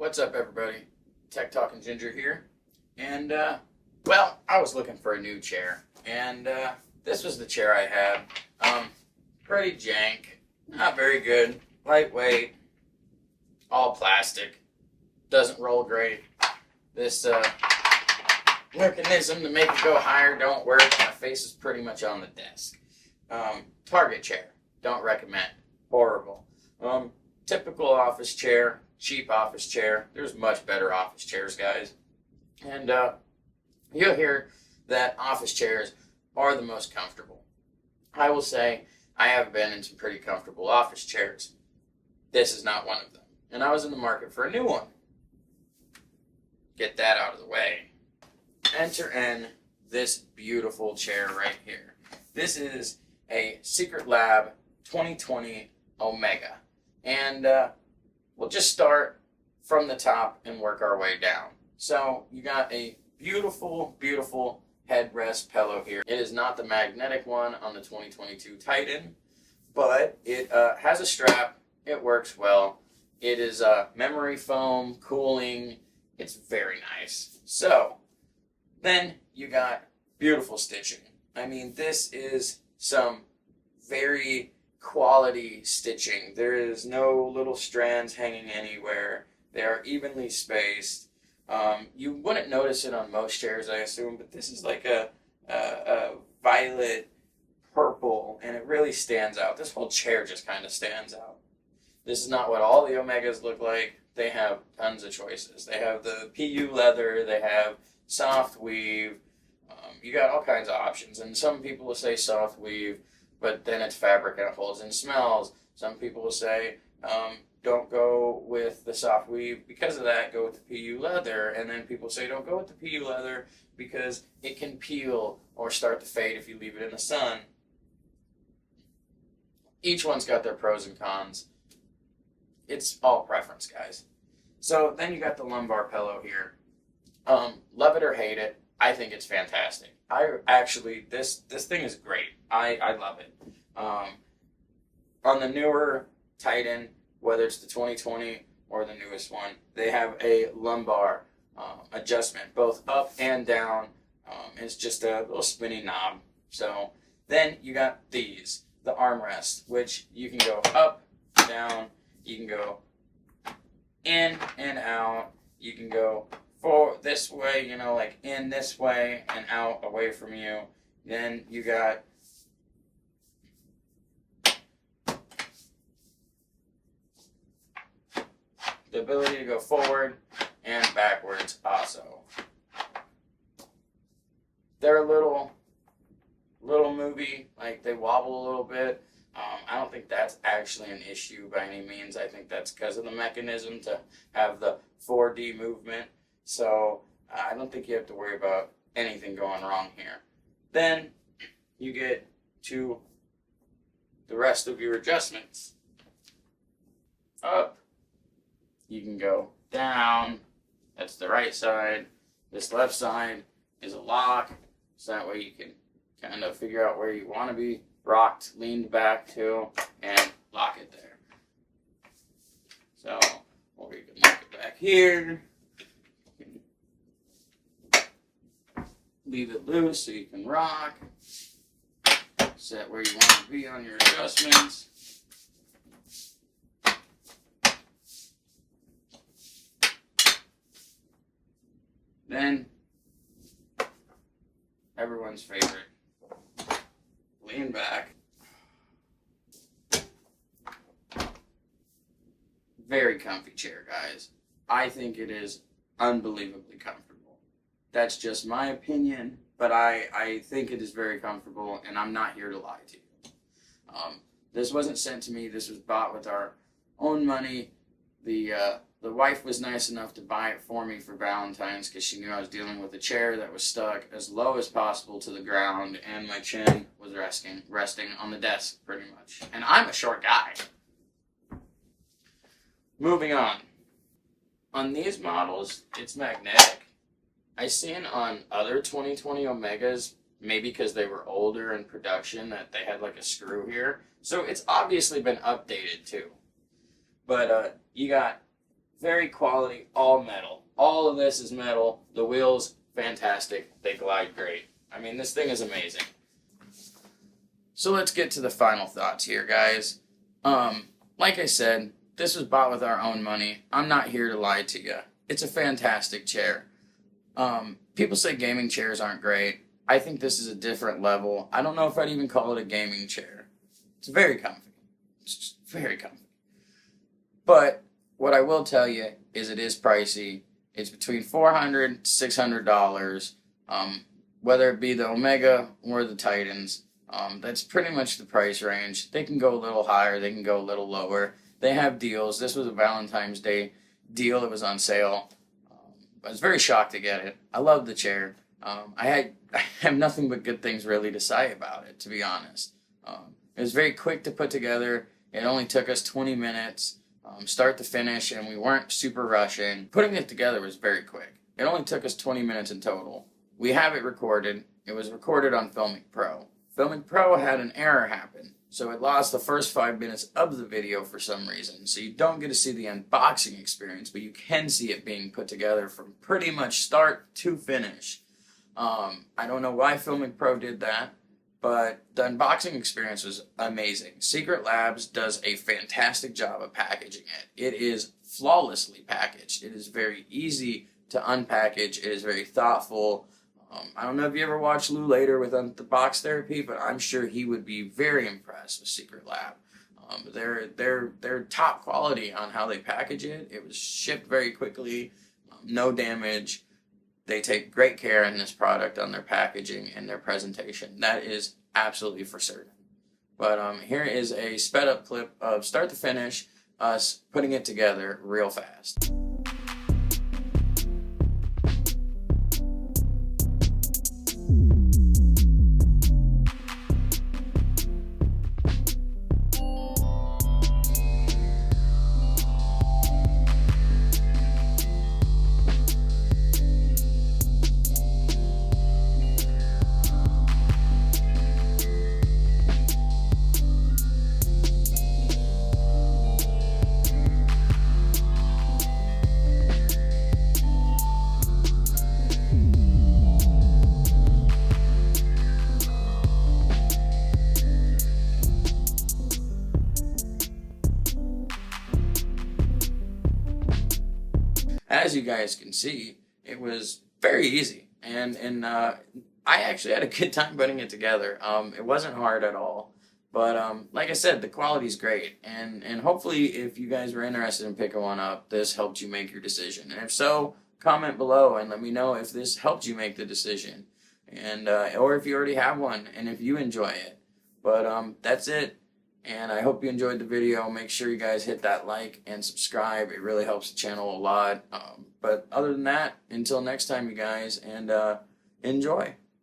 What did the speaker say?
What's up, everybody? Tech Talking Ginger here. And, well, I was looking for a new chair. And, this was the chair I had. Pretty jank. Not very good. Lightweight. All plastic. Doesn't roll great. This, mechanism to make it go higher don't work. My face is pretty much on the desk. Target chair. Don't recommend. Horrible. Typical office chair. Cheap office chair. There's much better office chairs, guys. And you'll hear that office chairs are the most comfortable. I will say I have been in some pretty comfortable office chairs. This is not one of them. And I was in the market for a new one. Get that out of the way. Enter in this beautiful chair right here. This is a Secretlab 2020 Omega. And we'll just start from the top and work our way down. So you got a beautiful, beautiful headrest pillow here. It is not the magnetic one on the 2022 Titan, but it has a strap. It works well. It is memory foam, cooling. It's very nice. So then you got beautiful stitching. I mean, this is some very quality stitching. There is no little strands hanging anywhere. They are evenly spaced. You wouldn't notice it on most chairs, I assume, but this is like a violet purple, and it really stands out. This whole chair just kind of stands out. This is not what all the Omegas look like. They have tons of choices. They have the PU leather. They have soft weave. You got all kinds of options, and some people will say soft weave, but then it's fabric and it holds in smells. Some people will say, don't go with the soft weave because of that, go with the PU leather. And then people say, don't go with the PU leather because it can peel or start to fade if you leave it in the sun. Each one's got their pros and cons. It's all preference, guys. So then you got the lumbar pillow here. Love it or hate it, I think it's fantastic. This thing is great. I love it. On the newer Titan, whether it's the 2020 or the newest one, they have a lumbar adjustment, both up and down. It's just a little spinny knob. So then you got these, the armrest, which you can go up, down, you can go in and out, you can go this way, like in this way and out away from you. Then you got the ability to go forward and backwards also. They're a little movie, like they wobble a little bit. I don't think that's actually an issue by any means. I think that's because of the mechanism to have the 4D movement. So I don't think you have to worry about anything going wrong here. Then you get to the rest of your adjustments. Up, you can go down. That's the right side. This left side is a lock, so that way you can kind of figure out where you want to be rocked, leaned back to, and lock it there. So, or you can lock it back here. Leave it loose so you can rock. Set where you want to be on your adjustments. Then, everyone's favorite, lean back. Very comfy chair, guys. I think it is unbelievably comfortable. That's just my opinion, but I think it is very comfortable, and I'm not here to lie to you. This wasn't sent to me. This was bought with our own money. The wife was nice enough to buy it for me for Valentine's because she knew I was dealing with a chair that was stuck as low as possible to the ground, and my chin was resting on the desk pretty much. And I'm a short guy. Moving on. On these models, it's magnetic. I seen on other 2020 Omegas, maybe because they were older in production, that they had like a screw here. So it's obviously been updated too. But you got very quality, all metal. All of this is metal. The wheels, fantastic. They glide great. I mean, this thing is amazing. So let's get to the final thoughts here, guys. Like I said, this was bought with our own money. I'm not here to lie to you. It's a fantastic chair. People say gaming chairs aren't great. I think this is a different level. I don't know if I'd even call it a gaming chair. It's very comfy. It's just very comfy. But what I will tell you is it is pricey. It's between $400 to $600. Whether it be the Omega or the Titans, that's pretty much the price range. They can go a little higher. They can go a little lower. They have deals. This was a Valentine's Day deal that was on sale. I was very shocked to get it. I love the chair. I have nothing but good things really to say about it, to be honest. It was very quick to put together. It only took us 20 minutes, start to finish, and we weren't super rushing. Putting it together was very quick. It only took us 20 minutes in total. We have it recorded. It was recorded on Filmic Pro. Filmic Pro had an error happen, so it lost the first 5 minutes of the video for some reason. So you don't get to see the unboxing experience, but you can see it being put together from pretty much start to finish. I don't know why Filmic Pro did that, but the unboxing experience was amazing. Secretlab does a fantastic job of packaging it. It is flawlessly packaged. It is very easy to unpackage. It is very thoughtful. I don't know if you ever watched Lou Later with the box therapy, but I'm sure he would be very impressed with Secretlab. They're top quality on how they package it. It was shipped very quickly, no damage. They take great care in this product on their packaging and their presentation. That is absolutely for certain. But here is a sped up clip of start to finish, us putting it together real fast. As you guys can see, it was very easy, and I actually had a good time putting it together. It wasn't hard at all, but like I said, the quality's great, and hopefully if you guys were interested in picking one up, this helped you make your decision. And if so, comment below and let me know if this helped you make the decision, and or if you already have one and if you enjoy it. But that's it. And I hope you enjoyed the video. Make sure you guys hit that like and subscribe. It really helps the channel a lot. But other than that, until next time, you guys, and enjoy.